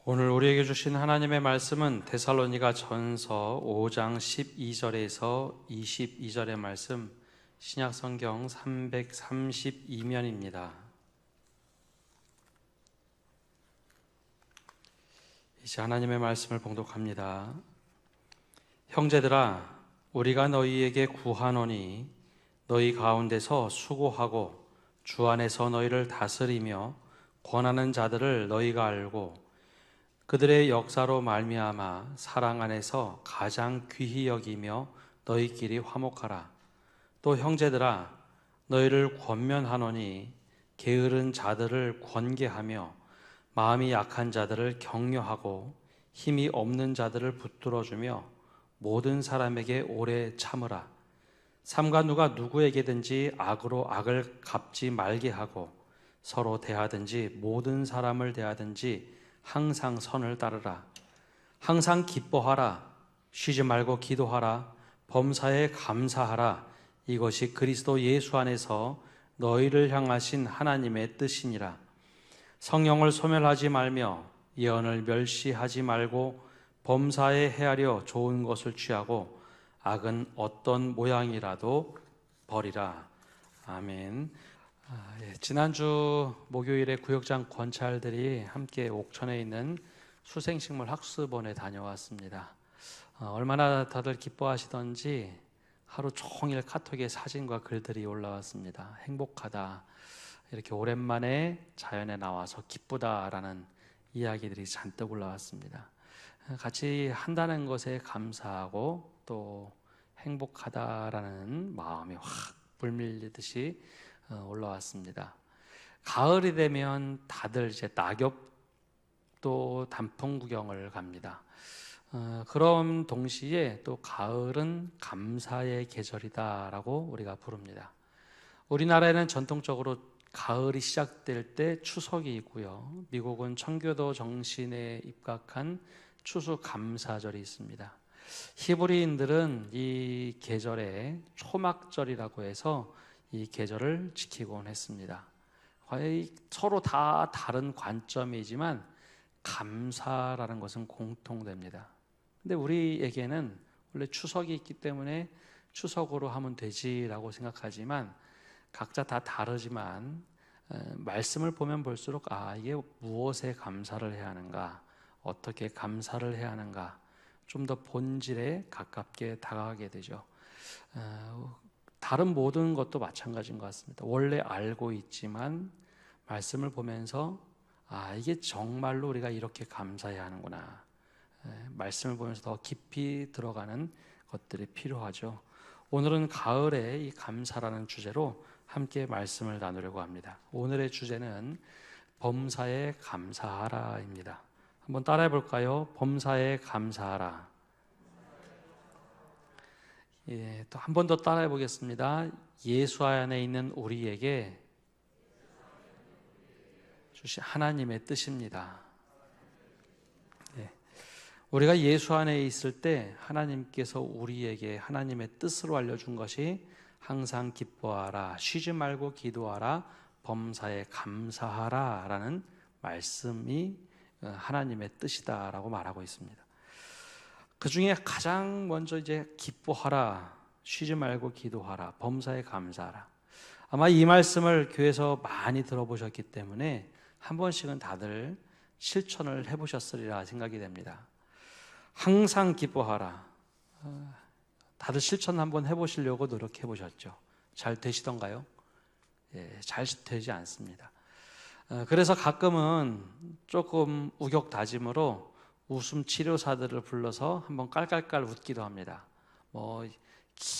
오늘 우리에게 주신 하나님의 말씀은 데살로니가 전서 5장 12절에서 22절의 말씀, 신약성경 332면입니다. 이제 하나님의 말씀을 봉독합니다. 형제들아, 우리가 너희에게 구하노니 너희 가운데서 수고하고 주 안에서 너희를 다스리며 권하는 자들을 너희가 알고 그들의 역사로 말미암아 사랑 안에서 가장 귀히 여기며 너희끼리 화목하라. 또 형제들아, 너희를 권면하노니 게으른 자들을 권계하며 마음이 약한 자들을 격려하고 힘이 없는 자들을 붙들어주며 모든 사람에게 오래 참으라. 삼가 누가 누구에게든지 악으로 악을 갚지 말게 하고 서로 대하든지 모든 사람을 대하든지 항상 선을 따르라. 항상 기뻐하라. 쉬지 말고 기도하라. 범사에 감사하라. 이것이 그리스도 예수 안에서 너희를 향하신 하나님의 뜻이니라. 성령을 소멸하지 말며 예언을 멸시하지 말고 범사에 헤아려 좋은 것을 취하고 악은 어떤 모양이라도 버리라. 아멘. 지난주 목요일에 구역장 권찰들이 함께 옥천에 있는 수생식물 학습원에 다녀왔습니다. 얼마나 다들 기뻐하시던지 하루 종일 카톡에 사진과 글들이 올라왔습니다. 행복하다, 이렇게 오랜만에 자연에 나와서 기쁘다라는 이야기들이 잔뜩 올라왔습니다. 같이 한다는 것에 감사하고 또 행복하다라는 마음이 확 불밀리듯이 올라왔습니다. 가을이 되면 다들 이제 낙엽도 단풍 구경을 갑니다. 그런 동시에 또 가을은 감사의 계절이다라고 우리가 부릅니다. 우리나라에는 전통적으로 가을이 시작될 때 추석이 있고요. 미국은 청교도 정신에 입각한 추수감사절이 있습니다. 히브리인들은 이 계절에 초막절이라고 해서 이 계절을 지키곤 했습니다. 거의 서로 다 다른 관점이지만 감사라는 것은 공통됩니다. 근데 우리에게는 원래 추석이 있기 때문에 추석으로 하면 되지라고 생각하지만 각자 다 다르지만 말씀을 보면 볼수록 이게 무엇에 감사를 해야 하는가, 어떻게 감사를 해야 하는가, 좀 더 본질에 가깝게 다가가게 되죠. 다른 모든 것도 마찬가지인 것 같습니다. 원래 알고 있지만 말씀을 보면서 이게 정말로 우리가 이렇게 감사해야 하는구나, 말씀을 보면서 더 깊이 들어가는 것들이 필요하죠. 오늘은 가을의 이 감사라는 주제로 함께 말씀을 나누려고 합니다. 오늘의 주제는 범사에 감사하라입니다. 한번 따라해 볼까요? 범사에 감사하라. 또 한 번 더 따라해 보겠습니다. 예수 안에 있는 우리에게 주신 하나님의 뜻입니다. 우리가 예수 안에 있을 때 하나님께서 우리에게 하나님의 뜻으로 알려준 것이 항상 기뻐하라, 쉬지 말고 기도하라, 범사에 감사하라 라는 말씀이 하나님의 뜻이다라고 말하고 있습니다. 그 중에 가장 먼저 이제 기뻐하라, 쉬지 말고 기도하라, 범사에 감사하라. 아마 이 말씀을 교회에서 많이 들어보셨기 때문에 한 번씩은 다들 실천을 해보셨으리라 생각이 됩니다. 항상 기뻐하라. 다들 실천 한번 해보시려고 노력해보셨죠? 잘 되시던가요? 잘 되지 않습니다. 그래서 가끔은 조금 우격다짐으로 웃음 치료사들을 불러서 한번 깔깔깔 웃기도 합니다.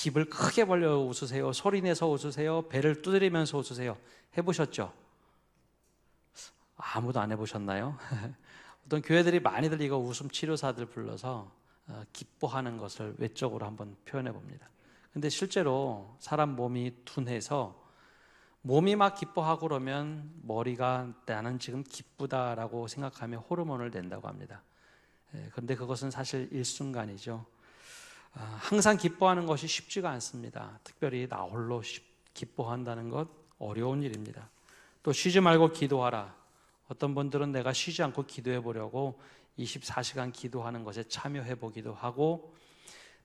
입을 크게 벌려 웃으세요, 소리내서 웃으세요, 배를 두드리면서 웃으세요. 해보셨죠? 아무도 안 해보셨나요? 어떤 교회들이 많이들 이거 웃음 치료사들 불러서 기뻐하는 것을 외적으로 한번 표현해 봅니다. 근데 실제로 사람 몸이 둔해서 몸이 막 기뻐하고 그러면 머리가 나는 지금 기쁘다라고 생각하며 호르몬을 낸다고 합니다. 그런데 그것은 사실 일순간이죠. 항상 기뻐하는 것이 쉽지가 않습니다. 특별히 나 홀로 기뻐한다는 것 어려운 일입니다. 또 쉬지 말고 기도하라. 어떤 분들은 내가 쉬지 않고 기도해 보려고 24시간 기도하는 것에 참여해 보기도 하고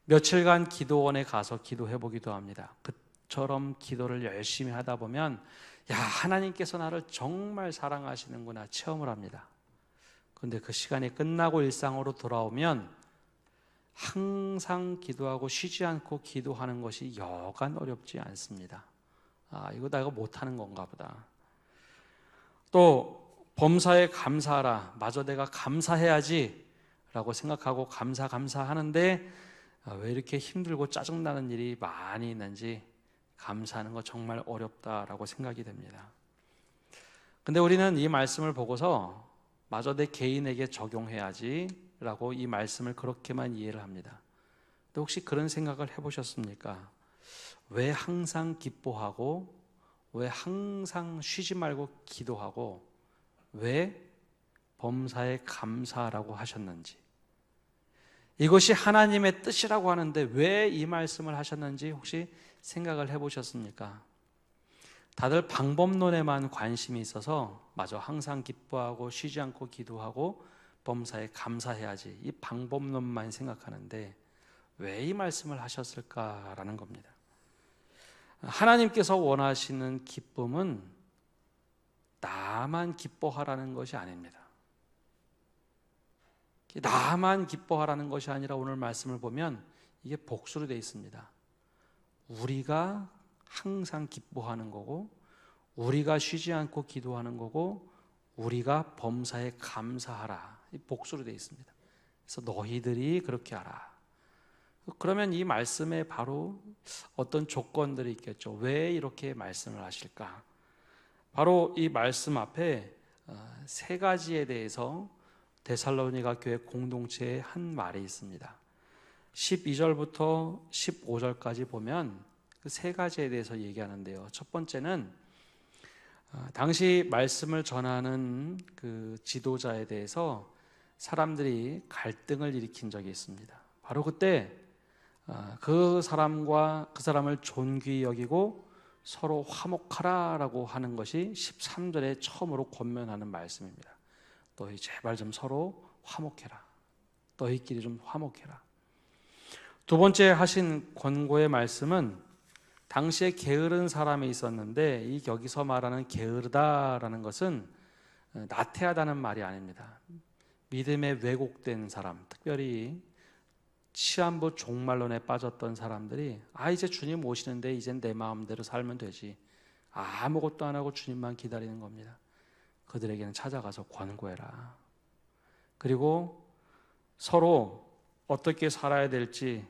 며칠간 기도원에 가서 기도해 보기도 합니다. 그처럼 기도를 열심히 하다 보면 야, 하나님께서 나를 정말 사랑하시는구나 체험을 합니다. 그런데 그 시간이 끝나고 일상으로 돌아오면 항상 기도하고 쉬지 않고 기도하는 것이 여간 어렵지 않습니다. 아, 이거 내가 못하는 건가 보다. 또 범사에 감사하라. 마저 내가 감사해야지 라고 생각하고 감사하는데 왜 이렇게 힘들고 짜증나는 일이 많이 있는지 감사하는 거 정말 어렵다라고 생각이 됩니다. 근데 우리는 이 말씀을 보고서 마저 내 개인에게 적용해야지 라고 이 말씀을 그렇게만 이해를 합니다. 근데 혹시 그런 생각을 해보셨습니까? 왜 항상 기뻐하고 왜 항상 쉬지 말고 기도하고 왜 범사에 감사라고 하셨는지, 이것이 하나님의 뜻이라고 하는데 왜 이 말씀을 하셨는지 혹시 생각을 해보셨습니까? 다들 방법론에만 관심이 있어서 마저 항상 기뻐하고 쉬지 않고 기도하고 범사에 감사해야지, 이 방법론만 생각하는데 왜 이 말씀을 하셨을까라는 겁니다. 하나님께서 원하시는 기쁨은 나만 기뻐하라는 것이 아닙니다. 나만 기뻐하라는 것이 아니라 오늘 말씀을 보면 이게 복수로 되어 있습니다. 우리가 항상 기뻐하는 거고, 우리가 쉬지 않고 기도하는 거고, 우리가 범사에 감사하라, 이 복수로 되어 있습니다. 그래서 너희들이 그렇게 하라. 그러면 이 말씀에 바로 어떤 조건들이 있겠죠. 왜 이렇게 말씀을 하실까? 바로 이 말씀 앞에 세 가지에 대해서 데살로니가 교회 공동체의 한 말이 있습니다. 12절부터 15절까지 보면 그 세 가지에 대해서 얘기하는데요. 첫 번째는 당시 말씀을 전하는 그 지도자에 대해서 사람들이 갈등을 일으킨 적이 있습니다. 바로 그때 그 사람을 존귀히 여기고 서로 화목하라라고 하는 것이 13절에 처음으로 권면하는 말씀입니다. 너희 제발 좀 서로 화목해라. 너희끼리 좀 화목해라. 두 번째 하신 권고의 말씀은 당시에 게으른 사람이 있었는데, 이 여기서 말하는 게으르다라는 것은 나태하다는 말이 아닙니다. 믿음에 왜곡된 사람, 특별히 시한부 종말론에 빠졌던 사람들이 이제 주님 오시는데 이젠 내 마음대로 살면 되지, 아무것도 안 하고 주님만 기다리는 겁니다. 그들에게는 찾아가서 권고해라. 그리고 서로 어떻게 살아야 될지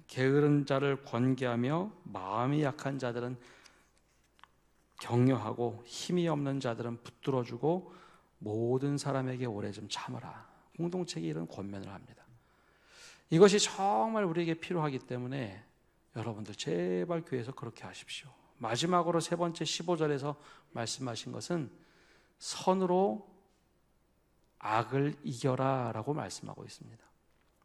게으른 자를 권계하며 마음이 약한 자들은 격려하고 힘이 없는 자들은 붙들어주고 모든 사람에게 오래 좀 참으라. 공동체에 이런 권면을 합니다. 이것이 정말 우리에게 필요하기 때문에 여러분들 제발 교회에서 그렇게 하십시오. 마지막으로 세 번째 15절에서 말씀하신 것은 선으로 악을 이겨라 라고 말씀하고 있습니다.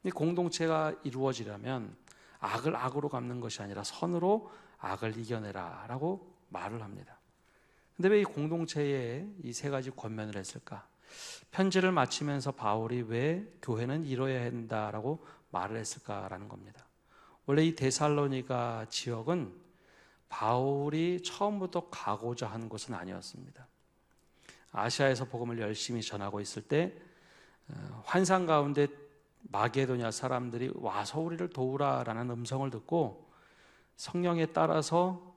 이 공동체가 이루어지려면 악을 악으로 갚는 것이 아니라 선으로 악을 이겨내라 라고 말을 합니다. 근데 왜 이 공동체에 이 세 가지 권면을 했을까? 편지를 마치면서 바울이 왜 교회는 이뤄야 한다라고 말을 했을까라는 겁니다. 원래 이 데살로니가 지역은 바울이 처음부터 가고자 한 곳은 아니었습니다. 아시아에서 복음을 열심히 전하고 있을 때 환상 가운데 마게도냐 사람들이 와서 우리를 도우라라는 음성을 듣고 성령에 따라서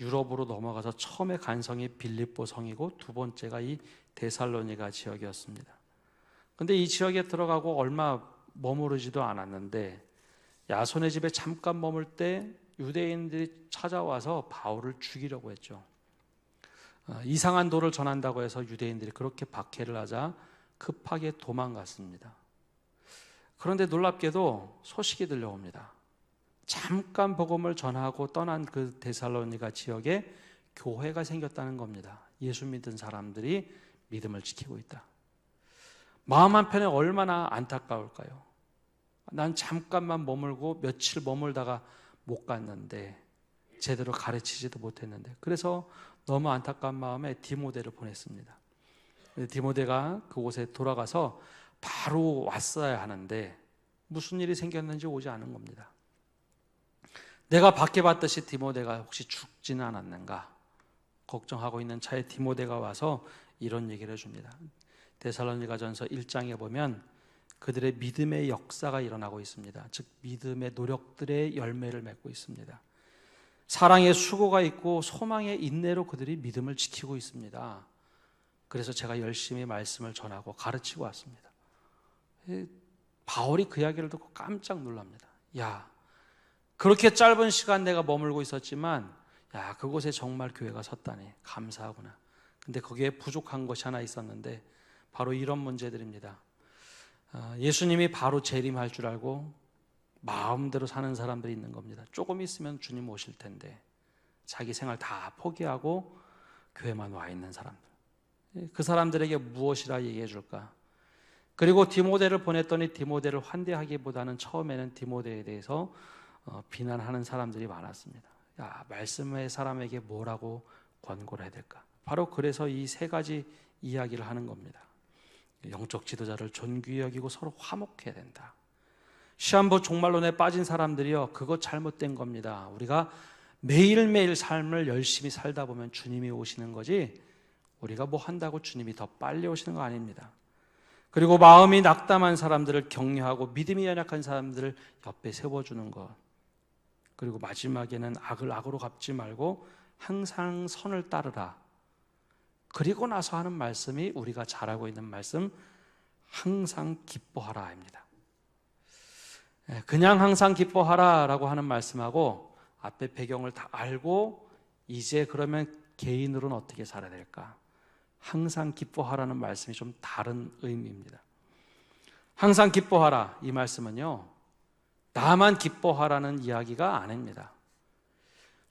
유럽으로 넘어가서 처음에 간 성이 빌립보 성이고 두 번째가 이 데살로니가 지역이었습니다. 그런데 이 지역에 들어가고 얼마 머무르지도 않았는데 야손의 집에 잠깐 머물 때 유대인들이 찾아와서 바울을 죽이려고 했죠. 이상한 도를 전한다고 해서 유대인들이 그렇게 박해를 하자 급하게 도망갔습니다. 그런데 놀랍게도 소식이 들려옵니다. 잠깐 복음을 전하고 떠난 그 데살로니가 지역에 교회가 생겼다는 겁니다. 예수 믿은 사람들이 믿음을 지키고 있다. 마음 한편에 얼마나 안타까울까요? 난 잠깐만 머물고 며칠 머물다가 못 갔는데 제대로 가르치지도 못했는데, 그래서 너무 안타까운 마음에 디모데를 보냈습니다. 디모데가 그곳에 돌아가서 바로 왔어야 하는데 무슨 일이 생겼는지 오지 않은 겁니다. 내가 밖에 봤듯이 디모데가 혹시 죽지는 않았는가 걱정하고 있는 차에 디모데가 와서 이런 얘기를 해줍니다. 데살로니가전서 1장에 보면 그들의 믿음의 역사가 일어나고 있습니다. 즉 믿음의 노력들의 열매를 맺고 있습니다. 사랑의 수고가 있고 소망의 인내로 그들이 믿음을 지키고 있습니다. 그래서 제가 열심히 말씀을 전하고 가르치고 왔습니다. 바울이 그 이야기를 듣고 깜짝 놀랍니다. 야, 그렇게 짧은 시간 내가 머물고 있었지만 야, 그곳에 정말 교회가 섰다니 감사하구나. 근데 거기에 부족한 것이 하나 있었는데 바로 이런 문제들입니다. 예수님이 바로 재림할 줄 알고 마음대로 사는 사람들이 있는 겁니다. 조금 있으면 주님 오실 텐데 자기 생활 다 포기하고 교회만 와 있는 사람들, 그 사람들에게 무엇이라 얘기해 줄까? 그리고 디모데를 보냈더니 디모데를 환대하기보다는 처음에는 디모데에 대해서 비난하는 사람들이 많았습니다. 야, 말씀의 사람에게 뭐라고 권고를 해야 될까? 바로 그래서 이 세 가지 이야기를 하는 겁니다. 영적 지도자를 존귀히 여기고 서로 화목해야 된다. 시한부 종말론에 빠진 사람들이요, 그거 잘못된 겁니다. 우리가 매일매일 삶을 열심히 살다 보면 주님이 오시는 거지 우리가 뭐 한다고 주님이 더 빨리 오시는 거 아닙니다. 그리고 마음이 낙담한 사람들을 격려하고 믿음이 연약한 사람들을 옆에 세워주는 것, 그리고 마지막에는 악을 악으로 갚지 말고 항상 선을 따르라. 그리고 나서 하는 말씀이 우리가 잘 알고 있는 말씀, 항상 기뻐하라입니다. 그냥 항상 기뻐하라라고 하는 말씀하고 앞에 배경을 다 알고 이제 그러면 개인으로는 어떻게 살아야 될까? 항상 기뻐하라는 말씀이 좀 다른 의미입니다. 항상 기뻐하라, 이 말씀은요, 나만 기뻐하라는 이야기가 아닙니다.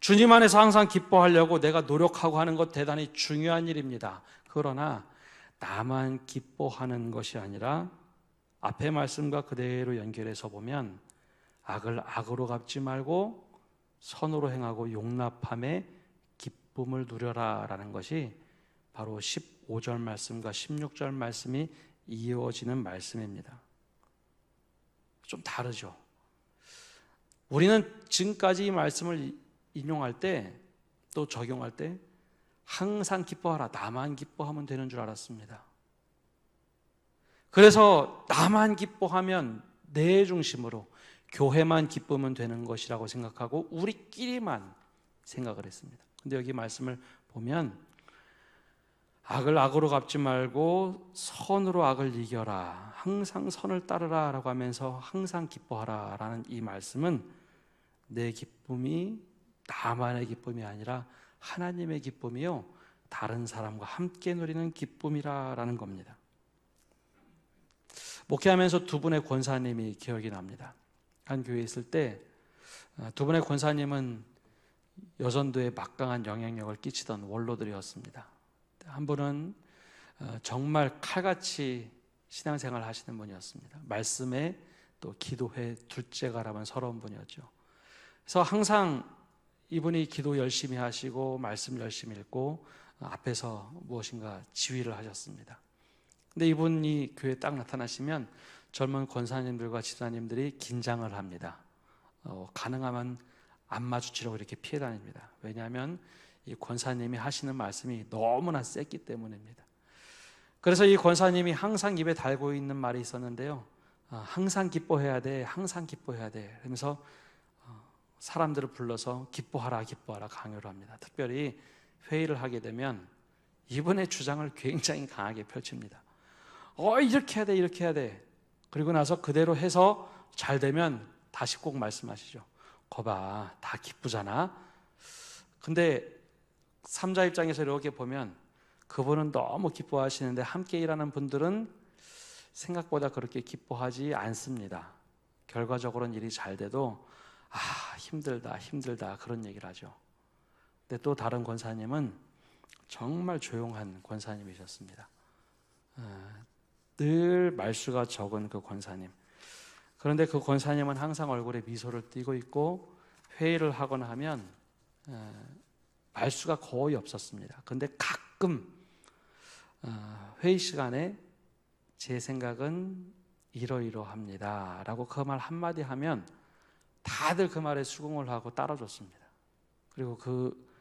주님 안에서 항상 기뻐하려고 내가 노력하고 하는 것 대단히 중요한 일입니다. 그러나 나만 기뻐하는 것이 아니라 앞의 말씀과 그대로 연결해서 보면 악을 악으로 갚지 말고 선으로 행하고 용납함에 기쁨을 누려라 라는 것이 바로 15절 말씀과 16절 말씀이 이어지는 말씀입니다. 좀 다르죠. 우리는 지금까지 이 말씀을 인용할 때, 또 적용할 때 항상 기뻐하라, 나만 기뻐하면 되는 줄 알았습니다. 그래서 나만 기뻐하면 내 중심으로 교회만 기쁘면 되는 것이라고 생각하고 우리끼리만 생각을 했습니다. 근데 여기 말씀을 보면 악을 악으로 갚지 말고 선으로 악을 이겨라, 항상 선을 따르라 라고 하면서 항상 기뻐하라 라는 이 말씀은 내 기쁨이 나만의 기쁨이 아니라 하나님의 기쁨이요, 다른 사람과 함께 누리는 기쁨이라는 겁니다. 목회하면서 두 분의 권사님이 기억이 납니다. 한 교회에 있을 때 두 분의 권사님은 여전도에 막강한 영향력을 끼치던 원로들이었습니다. 한 분은 정말 칼같이 신앙생활을 하시는 분이었습니다. 말씀에 또 기도회 둘째가라면 서러운 분이었죠. 그래서 항상 이분이 기도 열심히 하시고 말씀 열심히 읽고 앞에서 무엇인가 지휘를 하셨습니다. 근데 이분이 교회에 딱 나타나시면 젊은 권사님들과 지사님들이 긴장을 합니다. 가능하면 안 마주치려고 이렇게 피해 다닙니다. 왜냐하면 이 권사님이 하시는 말씀이 너무나 셌기 때문입니다. 그래서 이 권사님이 항상 입에 달고 있는 말이 있었는데요, 항상 기뻐해야 돼, 항상 기뻐해야 돼. 그러면서 사람들을 불러서 기뻐하라 기뻐하라 강요를 합니다. 특별히 회의를 하게 되면 이분의 주장을 굉장히 강하게 펼칩니다. 이렇게 해야 돼, 이렇게 해야 돼. 그리고 나서 그대로 해서 잘 되면 다시 꼭 말씀하시죠. 거봐, 다 기쁘잖아. 근데 3자 입장에서 이렇게 보면 그분은 너무 기뻐하시는데 함께 일하는 분들은 생각보다 그렇게 기뻐하지 않습니다. 결과적으로는 일이 잘 돼도 힘들다 그런 얘기를 하죠. 근데 또 다른 권사님은 정말 조용한 권사님이셨습니다. 늘 말수가 적은 그 권사님. 그런데 그 권사님은 항상 얼굴에 미소를 띠고 있고 회의를 하거나 하면 말수가 거의 없었습니다. 그런데 가끔 회의 시간에 제 생각은 이러이러합니다 라고 그 말 한마디 하면 다들 그 말에 수긍을 하고 따라줬습니다. 그리고 그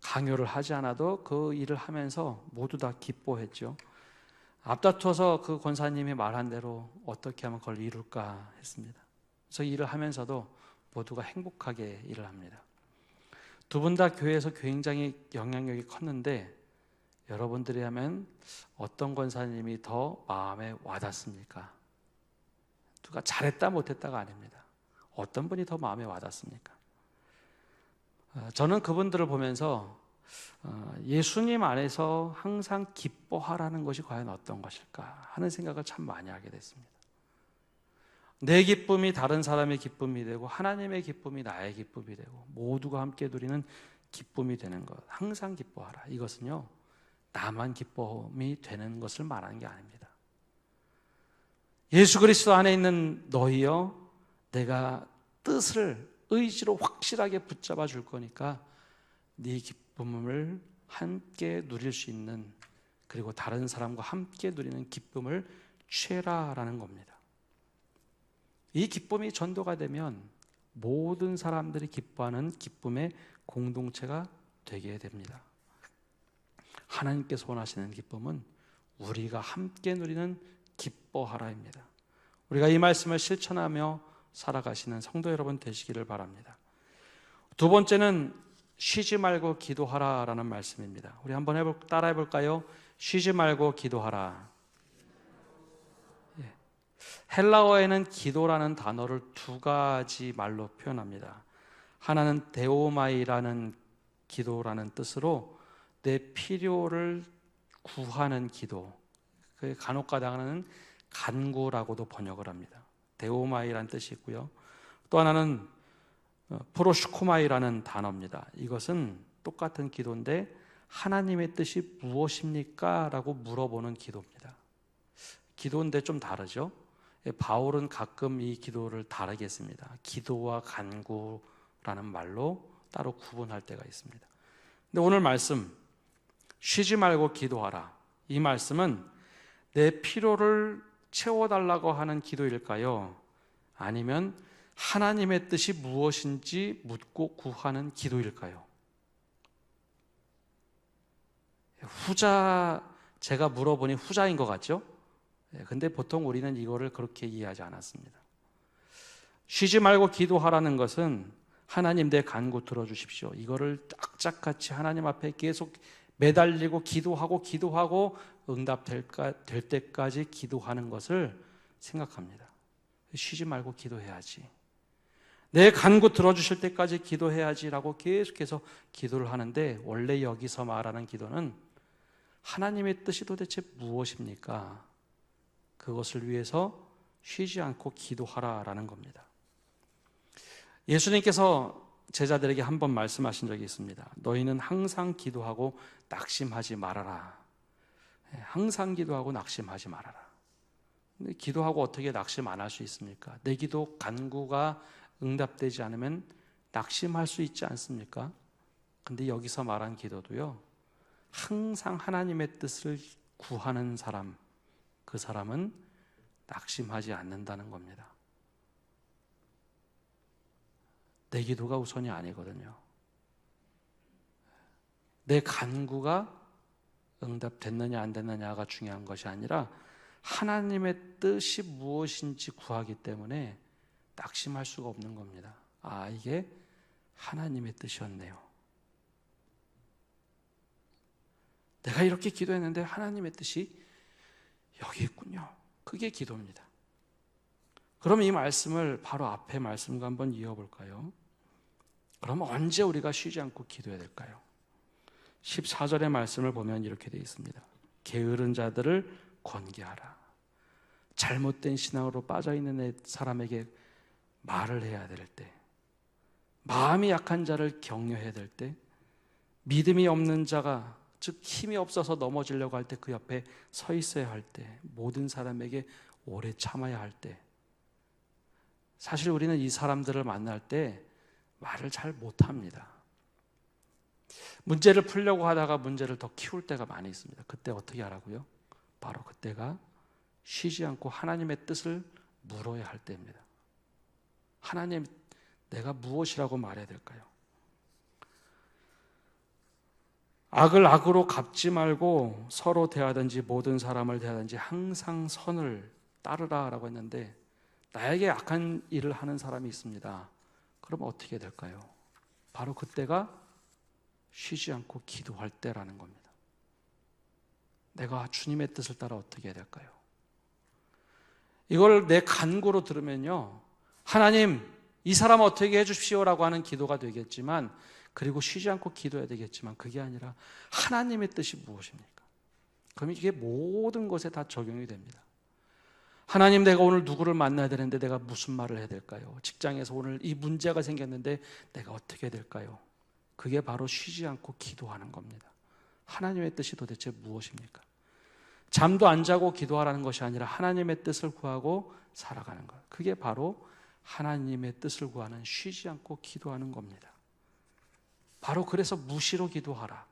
강요를 하지 않아도 그 일을 하면서 모두 다 기뻐했죠. 앞다퉈서 그 권사님이 말한 대로 어떻게 하면 그걸 이룰까 했습니다. 그래서 일을 하면서도 모두가 행복하게 일을 합니다. 두 분 다 교회에서 굉장히 영향력이 컸는데 여러분들이 하면 어떤 권사님이 더 마음에 와닿습니까? 누가 잘했다 못했다가 아닙니다. 어떤 분이 더 마음에 와닿습니까? 저는 그분들을 보면서 예수님 안에서 항상 기뻐하라는 것이 과연 어떤 것일까 하는 생각을 참 많이 하게 됐습니다. 내 기쁨이 다른 사람의 기쁨이 되고 하나님의 기쁨이 나의 기쁨이 되고 모두가 함께 누리는 기쁨이 되는 것, 항상 기뻐하라. 이것은요, 나만 기쁨이 되는 것을 말하는 게 아닙니다. 예수 그리스도 안에 있는 너희여, 내가 뜻을 의지로 확실하게 붙잡아 줄 거니까 네 기쁨을 함께 누릴 수 있는, 그리고 다른 사람과 함께 누리는 기쁨을 취해라라는 겁니다. 이 기쁨이 전도가 되면 모든 사람들이 기뻐하는 기쁨의 공동체가 되게 됩니다. 하나님께서 원하시는 기쁨은 우리가 함께 누리는 기뻐하라입니다. 우리가 이 말씀을 실천하며 살아가시는 성도 여러분 되시기를 바랍니다. 두 번째는 쉬지 말고 기도하라라는 말씀입니다. 우리 한번 따라해 볼까요? 쉬지 말고 기도하라. 헬라어에는 기도라는 단어를 두 가지 말로 표현합니다. 하나는 데오마이라는 기도라는 뜻으로 내 필요를 구하는 기도, 간혹가다가는 간구라고도 번역을 합니다. 데오마이라는 뜻이 있고요. 또 하나는 프로슈코마이라는 단어입니다. 이것은 똑같은 기도인데 하나님의 뜻이 무엇입니까? 라고 물어보는 기도입니다. 기도인데 좀 다르죠? 바울은 가끔 이 기도를 다르게 씁니다. 기도와 간구라는 말로 따로 구분할 때가 있습니다. 근데 오늘 말씀, 쉬지 말고 기도하라. 이 말씀은 내 필요를 채워달라고 하는 기도일까요? 아니면 하나님의 뜻이 무엇인지 묻고 구하는 기도일까요? 후자, 제가 물어보니 후자인 것 같죠? 근데 보통 우리는 이거를 그렇게 이해하지 않았습니다. 쉬지 말고 기도하라는 것은 하나님 내 간구 들어주십시오. 이거를 악착같이 하나님 앞에 계속 매달리고 기도하고 응답될 때까지 기도하는 것을 생각합니다. 쉬지 말고 기도해야지. 내 간구 들어주실 때까지 기도해야지라고 계속해서 기도를 하는데, 원래 여기서 말하는 기도는 하나님의 뜻이 도대체 무엇입니까? 그것을 위해서 쉬지 않고 기도하라라는 겁니다. 예수님께서 제자들에게 한 번 말씀하신 적이 있습니다. 너희는 항상 기도하고 낙심하지 말아라. 항상 기도하고 낙심하지 말아라. 근데 기도하고 어떻게 낙심 안 할 수 있습니까? 내 기도 간구가 응답되지 않으면 낙심할 수 있지 않습니까? 근데 여기서 말한 기도도요, 항상 하나님의 뜻을 구하는 사람, 그 사람은 낙심하지 않는다는 겁니다. 내 기도가 우선이 아니거든요. 내 간구가 응답됐느냐 안 됐느냐가 중요한 것이 아니라 하나님의 뜻이 무엇인지 구하기 때문에 낙심할 수가 없는 겁니다. 아, 이게 하나님의 뜻이었네요. 내가 이렇게 기도했는데 하나님의 뜻이 여기 있군요. 그게 기도입니다. 그럼 이 말씀을 바로 앞에 말씀과 한번 이어볼까요? 그럼 언제 우리가 쉬지 않고 기도해야 될까요? 14절의 말씀을 보면 이렇게 되어 있습니다. 게으른 자들을 권계하라. 잘못된 신앙으로 빠져있는 사람에게 말을 해야 될 때, 마음이 약한 자를 격려해야 될 때, 믿음이 없는 자가, 즉 힘이 없어서 넘어지려고 할 때 그 옆에 서 있어야 할 때, 모든 사람에게 오래 참아야 할 때, 사실 우리는 이 사람들을 만날 때 말을 잘 못합니다. 문제를 풀려고 하다가 문제를 더 키울 때가 많이 있습니다. 그때 어떻게 하라고요? 바로 그때가 쉬지 않고 하나님의 뜻을 물어야 할 때입니다. 하나님, 내가 무엇이라고 말해야 될까요? 악을 악으로 갚지 말고 서로 대하든지 모든 사람을 대하든지 항상 선을 따르라 라고 했는데, 나에게 악한 일을 하는 사람이 있습니다. 그럼 어떻게 될까요? 바로 그때가 쉬지 않고 기도할 때라는 겁니다. 내가 주님의 뜻을 따라 어떻게 해야 될까요? 이걸 내 간구로 들으면요, 하나님, 이 사람 어떻게 해주십시오라고 하는 기도가 되겠지만, 그리고 쉬지 않고 기도해야 되겠지만, 그게 아니라 하나님의 뜻이 무엇입니까? 그럼 이게 모든 것에 다 적용이 됩니다. 하나님, 내가 오늘 누구를 만나야 되는데 내가 무슨 말을 해야 될까요? 직장에서 오늘 이 문제가 생겼는데 내가 어떻게 해야 될까요? 그게 바로 쉬지 않고 기도하는 겁니다. 하나님의 뜻이 도대체 무엇입니까? 잠도 안 자고 기도하라는 것이 아니라 하나님의 뜻을 구하고 살아가는 것. 그게 바로 하나님의 뜻을 구하는, 쉬지 않고 기도하는 겁니다. 바로 그래서 무시로 기도하라,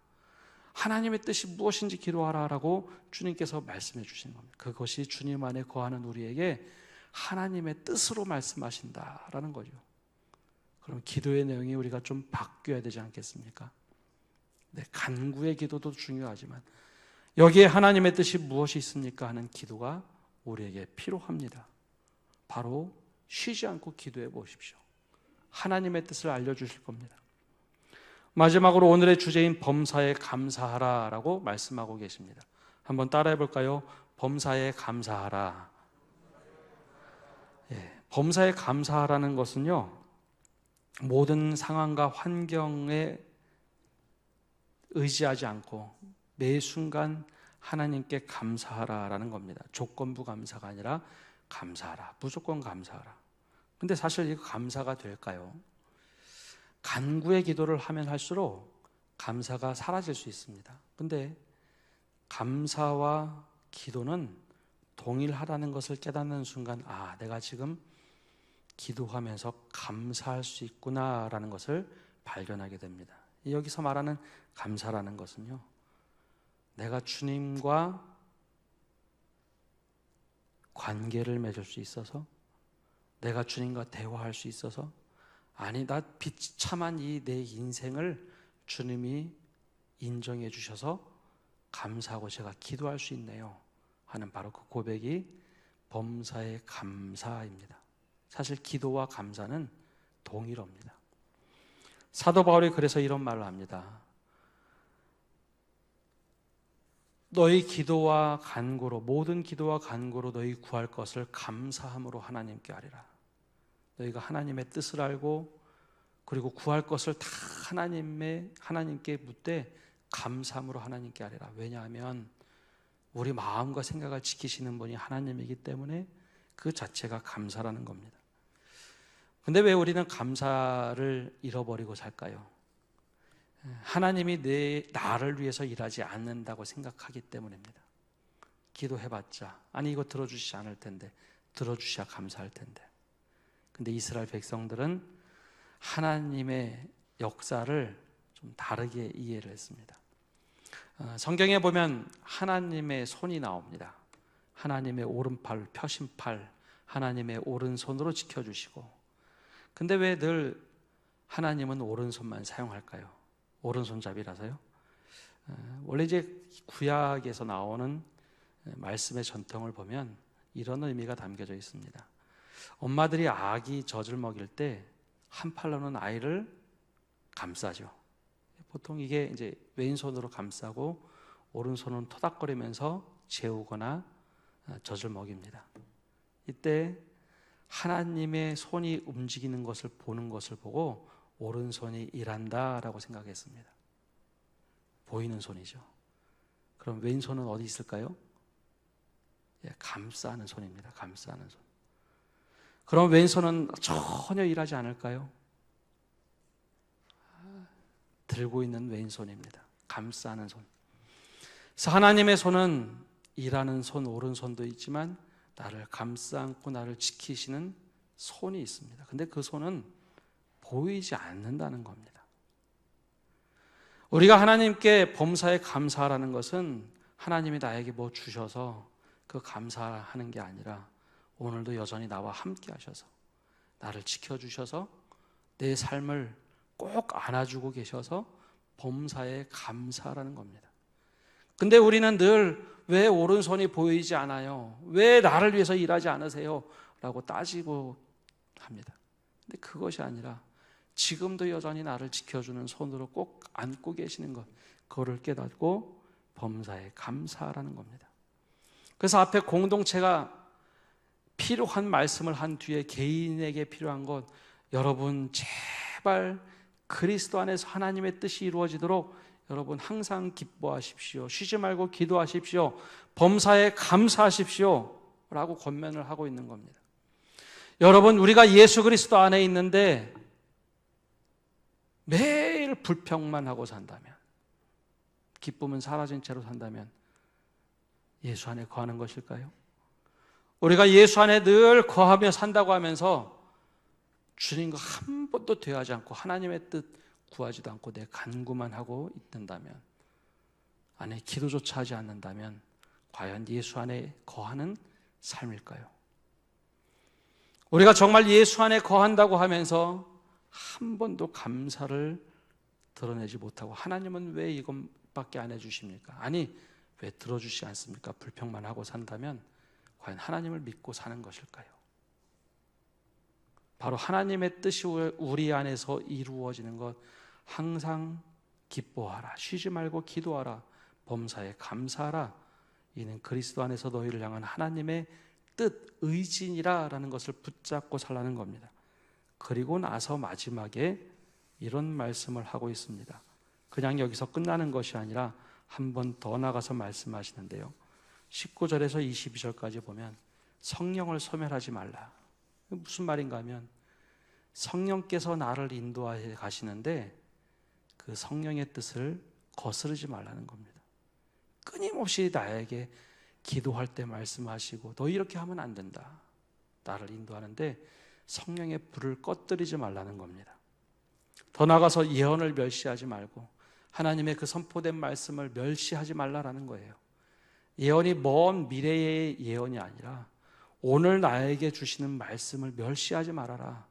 하나님의 뜻이 무엇인지 기도하라라고 주님께서 말씀해 주신 겁니다. 그것이 주님 안에 거하는 우리에게 하나님의 뜻으로 말씀하신다라는 거죠. 그럼 기도의 내용이 우리가 좀 바뀌어야 되지 않겠습니까? 네, 간구의 기도도 중요하지만 여기에 하나님의 뜻이 무엇이 있습니까 하는 기도가 우리에게 필요합니다. 바로 쉬지 않고 기도해 보십시오. 하나님의 뜻을 알려주실 겁니다. 마지막으로 오늘의 주제인 범사에 감사하라라고 말씀하고 계십니다. 한번 따라해 볼까요? 범사에 감사하라. 범사에 감사하라는 것은요, 모든 상황과 환경에 의지하지 않고 매 순간 하나님께 감사하라라는 겁니다. 조건부 감사가 아니라 감사하라, 무조건 감사하라. 근데 사실 이거 감사가 될까요? 간구의 기도를 하면 할수록 감사가 사라질 수 있습니다. 근데 감사와 기도는 동일하다는 것을 깨닫는 순간, 아, 내가 지금 기도하면서 감사할 수 있구나라는 것을 발견하게 됩니다. 여기서 말하는 감사라는 것은요, 내가 주님과 관계를 맺을 수 있어서, 내가 주님과 대화할 수 있어서, 아니, 나 비참한 이 내 인생을 주님이 인정해 주셔서 감사하고 제가 기도할 수 있네요 하는 바로 그 고백이 범사의 감사입니다. 사실 기도와 감사는 동일합니다. 사도 바울이 그래서 이런 말을 합니다. 너희 기도와 간구로, 모든 기도와 간구로 너희 구할 것을 감사함으로 하나님께 아뢰라. 너희가 하나님의 뜻을 알고 그리고 구할 것을 다 하나님께 묻되 감사함으로 하나님께 아뢰라. 왜냐하면 우리 마음과 생각을 지키시는 분이 하나님이기 때문에 그 자체가 감사라는 겁니다. 근데 왜 우리는 감사를 잃어버리고 살까요? 하나님이 나를 위해서 일하지 않는다고 생각하기 때문입니다. 기도해봤자, 아니 이거 들어주시지 않을 텐데, 들어주셔야 감사할 텐데. 근데 이스라엘 백성들은 하나님의 역사를 좀 다르게 이해를 했습니다. 성경에 보면 하나님의 손이 나옵니다. 하나님의 오른팔, 펴신팔, 하나님의 오른손으로 지켜주시고. 근데 왜 늘 하나님은 오른손만 사용할까요? 오른손잡이라서요? 원래 이제 구약에서 나오는 말씀의 전통을 보면 이런 의미가 담겨져 있습니다. 엄마들이 아기 젖을 먹일 때 한 팔로는 아이를 감싸죠. 보통 이게 이제 왼손으로 감싸고 오른손은 토닥거리면서 재우거나 젖을 먹입니다. 이때 하나님의 손이 움직이는 것을 보는 것을 보고 오른손이 일한다라고 생각했습니다. 보이는 손이죠. 그럼 왼손은 어디 있을까요? 감싸는 손입니다. 감싸는 손. 그럼 왼손은 전혀 일하지 않을까요? 들고 있는 왼손입니다. 감싸는 손. 그래서 하나님의 손은 일하는 손, 오른손도 있지만 나를 감싸 안고 나를 지키시는 손이 있습니다. 근데 그 손은 보이지 않는다는 겁니다. 우리가 하나님께 범사에 감사하라는 것은 하나님이 나에게 뭐 주셔서 그 감사하는 게 아니라 오늘도 여전히 나와 함께 하셔서 나를 지켜주셔서 내 삶을 꼭 안아주고 계셔서 범사에 감사하라는 겁니다. 근데 우리는 늘 왜 오른손이 보이지 않아요? 왜 나를 위해서 일하지 않으세요? 라고 따지고 합니다. 근데 그것이 아니라 지금도 여전히 나를 지켜주는 손으로 꼭 안고 계시는 것, 그거를 깨닫고 범사에 감사하라는 겁니다. 그래서 앞에 공동체가 필요한 말씀을 한 뒤에 개인에게 필요한 것, 여러분 제발 그리스도 안에서 하나님의 뜻이 이루어지도록 여러분 항상 기뻐하십시오. 쉬지 말고 기도하십시오. 범사에 감사하십시오. 라고 권면을 하고 있는 겁니다. 여러분, 우리가 예수 그리스도 안에 있는데 매일 불평만 하고 산다면, 기쁨은 사라진 채로 산다면 예수 안에 거하는 것일까요? 우리가 예수 안에 늘 거하며 산다고 하면서 주님과 한 번도 대화하지 않고 하나님의 뜻 구하지도 않고 내 간구만 하고 있는다면, 안에 기도조차 하지 않는다면 과연 예수 안에 거하는 삶일까요? 우리가 정말 예수 안에 거한다고 하면서 한 번도 감사를 드러내지 못하고 하나님은 왜 이것밖에 안 해주십니까? 아니, 왜 들어주시지 않습니까? 불평만 하고 산다면 과연 하나님을 믿고 사는 것일까요? 바로 하나님의 뜻이 우리 안에서 이루어지는 것, 항상 기뻐하라, 쉬지 말고 기도하라, 범사에 감사하라, 이는 그리스도 안에서 너희를 향한 하나님의 뜻, 의지니라 라는 것을 붙잡고 살라는 겁니다. 그리고 나서 마지막에 이런 말씀을 하고 있습니다. 그냥 여기서 끝나는 것이 아니라 한 번 더 나가서 말씀하시는데요, 19절에서 22절까지 보면 성령을 소멸하지 말라. 무슨 말인가 하면 성령께서 나를 인도하여 가시는데 그 성령의 뜻을 거스르지 말라는 겁니다. 끊임없이 나에게 기도할 때 말씀하시고 너 이렇게 하면 안 된다, 나를 인도하는데 성령의 불을 꺼뜨리지 말라는 겁니다. 더 나아가서 예언을 멸시하지 말고 하나님의 그 선포된 말씀을 멸시하지 말라라는 거예요. 예언이 먼 미래의 예언이 아니라 오늘 나에게 주시는 말씀을 멸시하지 말아라.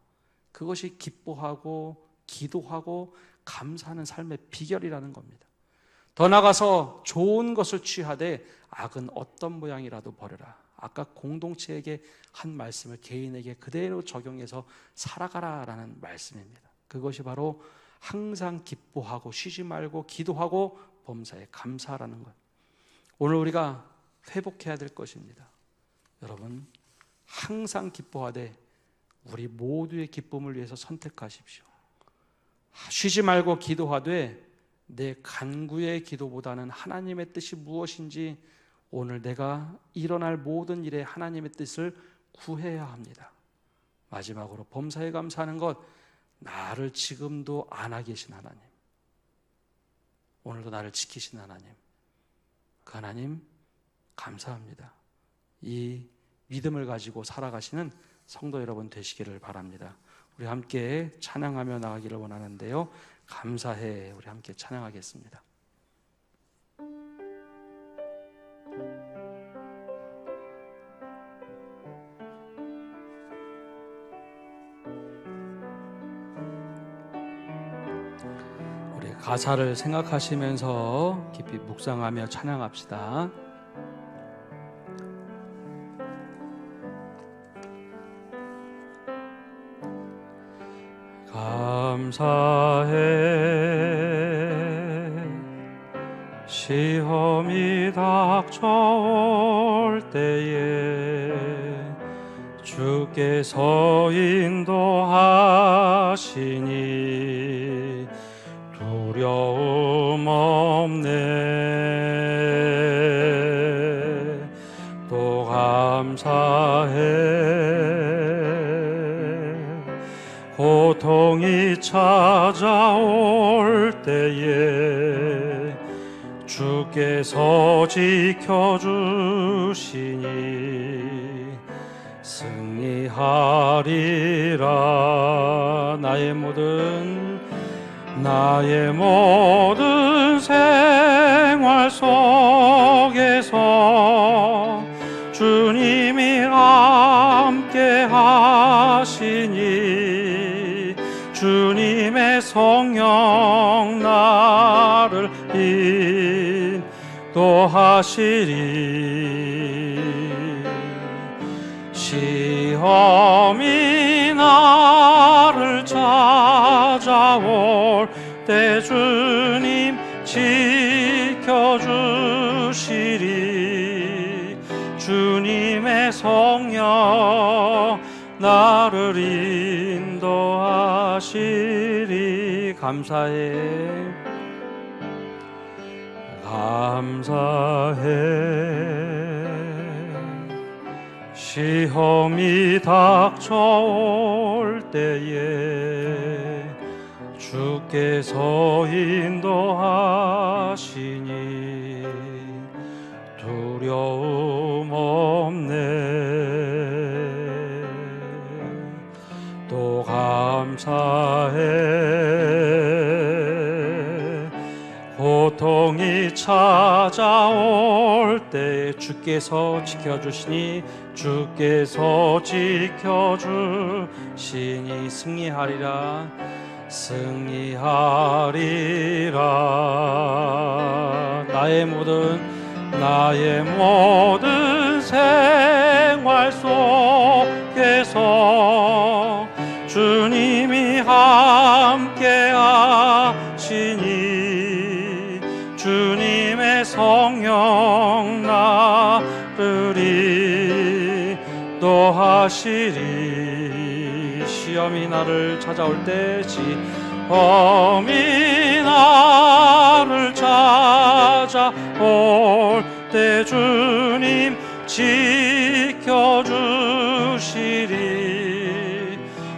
그것이 기뻐하고 기도하고 감사하는 삶의 비결이라는 겁니다. 더 나아가서 좋은 것을 취하되 악은 어떤 모양이라도 버려라. 아까 공동체에게 한 말씀을 개인에게 그대로 적용해서 살아가라라는 말씀입니다. 그것이 바로 항상 기뻐하고 쉬지 말고 기도하고 범사에 감사하라는 것. 오늘 우리가 회복해야 될 것입니다. 여러분, 항상 기뻐하되 우리 모두의 기쁨을 위해서 선택하십시오. 쉬지 말고 기도하되 내 간구의 기도보다는 하나님의 뜻이 무엇인지 오늘 내가 일어날 모든 일에 하나님의 뜻을 구해야 합니다. 마지막으로 범사에 감사하는 것, 나를 지금도 안아 계신 하나님, 오늘도 나를 지키신 하나님, 그 하나님 감사합니다. 이 믿음을 가지고 살아가시는 성도 여러분 되시기를 바랍니다. 우리 함께 찬양하며 나가기를 원하는데요, 감사해, 우리 함께 찬양하겠습니다. 우리 가사를 생각하시면서 깊이 묵상하며 찬양합시다. 감사해, 시험이 닥쳐올 때에 주께서 인도하시니 두려움 없네. 또 감사해, 고통이 찾아올 때에 주께서 지켜주시니 승리하리라. 나의 모든 생활 속에서 주님이 함께 하시니 주님의 성령 나를 인도하시리. 시험이 나를 찾아올 때 주님 지켜주시리. 주님의 성령 나를 인도하시리. 감사해 시험이 닥쳐올 때에 주께서 인도하시니 두려움 없네. 또 감사해 고통이 찾아올 때 주께서 지켜주시니 주께서 지켜주시니 승리하리라. 나의 모든 생활 속에서 주님이 함께 하시니 주님의 성령 나를 인도하시리. 시험이 나를 찾아올 때 시험이 나를 찾아올 때 주님 지켜주시리.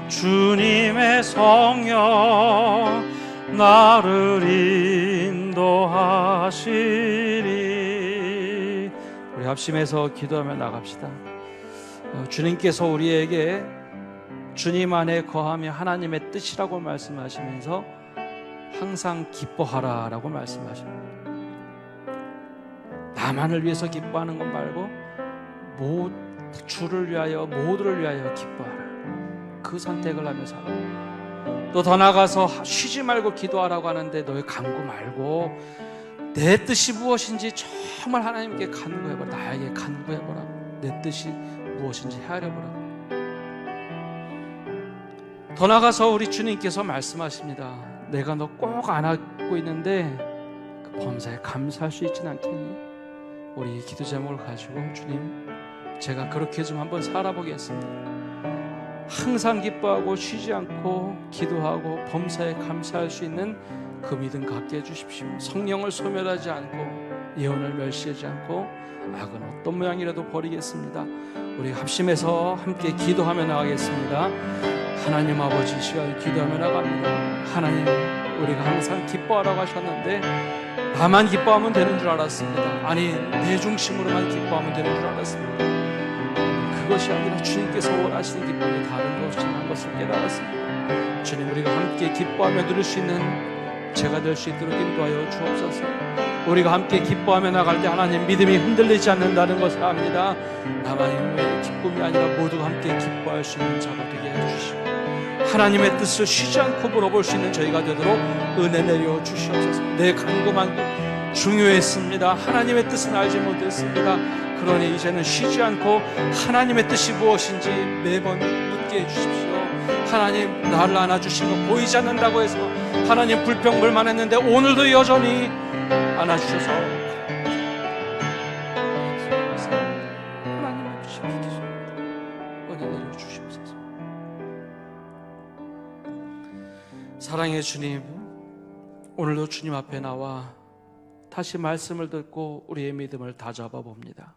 주님의 성령 나를 인도하시리. 우리 합심해서 기도하며 나갑시다. 주님께서 우리에게 주님 안에 거하며 하나님의 뜻이라고 말씀하시면서 항상 기뻐하라 라고 말씀하십니다. 나만을 위해서 기뻐하는 것 말고 주를 위하여 모두를 위하여 기뻐하라. 그 선택을 하며 살아. 또 더 나아가서 쉬지 말고 기도하라고 하는데 너의 간구 말고 내 뜻이 무엇인지 정말 하나님께 간구해보라. 나에게 간구해보라. 내 뜻이 무엇인지 헤아려보라. 더 나아가서 우리 주님께서 말씀하십니다. 내가 너 꼭 안고 있는데 그 범사에 감사할 수 있지는 않겠니? 우리 기도 제목을 가지고 주님, 제가 그렇게 좀 한번 살아보겠습니다. 항상 기뻐하고 쉬지 않고 기도하고 범사에 감사할 수 있는 그 믿음 갖게 해주십시오. 성령을 소멸하지 않고 예언을 멸시하지 않고 악은 어떤 모양이라도 버리겠습니다. 우리 합심해서 함께 기도하며 나가겠습니다. 하나님 아버지, 이 시간 기도하며 나갑니다. 하나님, 우리가 항상 기뻐하라고 하셨는데 나만 기뻐하면 되는 줄 알았습니다. 아니, 내 중심으로만 기뻐하면 되는 줄 알았습니다. 그것이 아니라 주님께서 원하시는 기쁨이 다른 것이라는 것을 깨달았습니다. 주님, 우리가 함께 기뻐하며 누릴 수 있는 제가 될 수 있도록 인도하여 주옵소서. 우리가 함께 기뻐하며 나갈 때 하나님 믿음이 흔들리지 않는다는 것을 압니다. 나만의 기쁨이 아니라 모두가 함께 기뻐할 수 있는 자가 되게 해주시고 하나님의 뜻을 쉬지 않고 물어볼 수 있는 저희가 되도록 은혜 내려 주시옵소서. 내 간구만 중요했습니다. 하나님의 뜻은 알지 못했습니다. 그러니 이제는 쉬지 않고 하나님의 뜻이 무엇인지 매번 묻게 해주십시오. 하나님, 나를 안아주신 거 보이지 않는다고 해서 하나님 불평불만 했는데 오늘도 여전히 안아주셔서 하나님의 뜻이 무엇인지 은혜 내려 주시옵소서. 사랑의 주님, 오늘도 주님 앞에 나와 다시 말씀을 듣고 우리의 믿음을 다잡아 봅니다.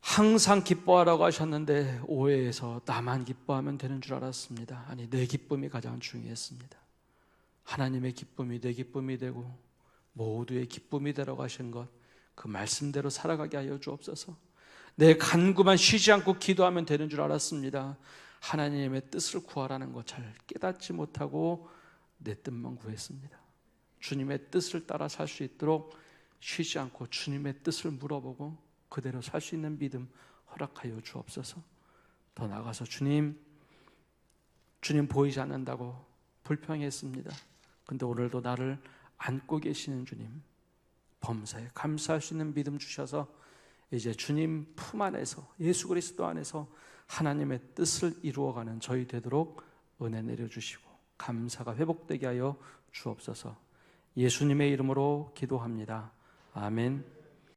항상 기뻐하라고 하셨는데 오해해서 나만 기뻐하면 되는 줄 알았습니다. 아니, 내 기쁨이 가장 중요했습니다. 하나님의 기쁨이 내 기쁨이 되고 모두의 기쁨이 되라고 하신 것, 그 말씀대로 살아가게 하여 주옵소서. 내 간구만 쉬지 않고 기도하면 되는 줄 알았습니다. 하나님의 뜻을 구하라는 것 잘 깨닫지 못하고 내 뜻만 구했습니다. 주님의 뜻을 따라 살 수 있도록 쉬지 않고 주님의 뜻을 물어보고 그대로 살 수 있는 믿음 허락하여 주옵소서. 더 나아가서 주님 보이지 않는다고 불평했습니다. 근데 오늘도 나를 안고 계시는 주님, 범사에 감사할 수 있는 믿음 주셔서 이제 주님 품 안에서, 예수 그리스도 안에서 하나님의 뜻을 이루어가는 저희 되도록 은혜 내려주시고 감사가 회복되게 하여 주옵소서. 예수님의 이름으로 기도합니다. 아멘.